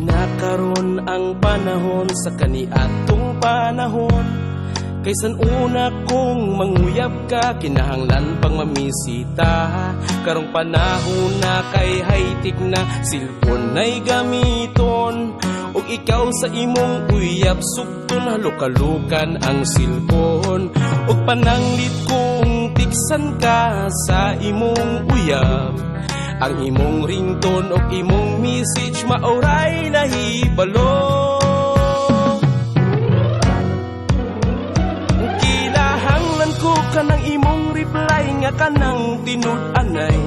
Lain na karon ang panahon sa kaniadtong panahon. Kaysan una kong manguyab ka, kinahanglan pang mamisita. Karong panahon na kay high-tech na, silpon na'y gamiton. Og ikaw sa imong uyab, sugton halukalukan ang silpon. Og pananglit kong tiksan ka sa imong uyab, ang imong ringtone og imong message maoray nahibalo. Kanang imong reply nga kanang tinud-anay,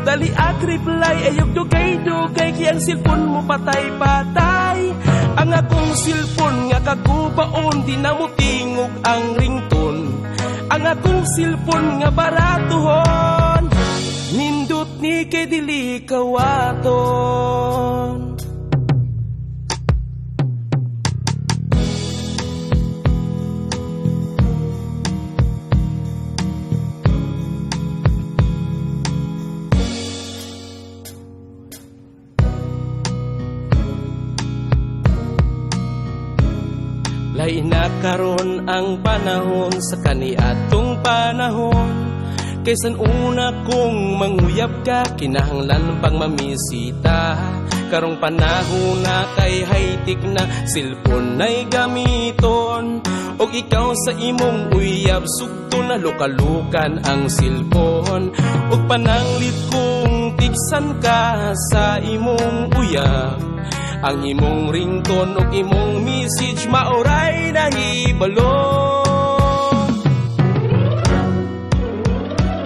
dali ag reply ayog dugay-dugay, kay ang silpon mo patay-patay. Ang akong silpon nga kagubaon, di na mo tingog ang ringtone. Ang akong silpon nga baratuhon, nindot ni kay dili kawaton. Lain na karon ang panahon sa kaniadtong panahon. Kaysan una kong manguyab ka, kinahanglan pang mamisita. Karong panahon na kay high-tech na, silpon na'y gamiton. Og ikaw sa imong uyab, sugton na lukalukan ang silpon. Og pananglit kong tiksan ka sa imong uyab, ang imong ringtone og imong message maoray nahibalo.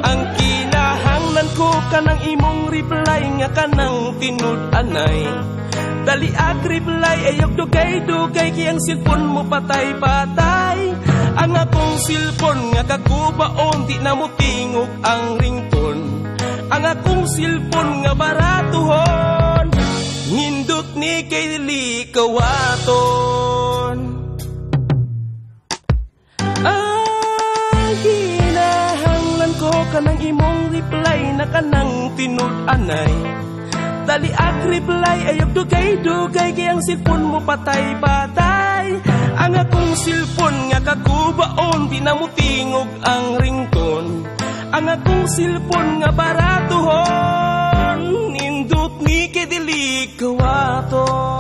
Ang kinahanglan ko kanang imong reply nga kanang tinud-anay, dali ag reply ayog dugay-dugay, kay ang silpon mo patay-patay. Ang akong silpon nga kagubaon, di na mo tingog ang ringtone. Ang akong silpon nga baratuhon, nindot ni kay dili kawaton. Ang kinahanglan ko kanang imong reply na kanang tinud-anay, dali ag reply ayog dugay-dugay, kay ang silpon mo patay-patay. Ang akong silpon nga kagubaon, di na mo tingog ang ringtone. Ang akong silpon nga baratuhon, nindot ni kay dili kawaton.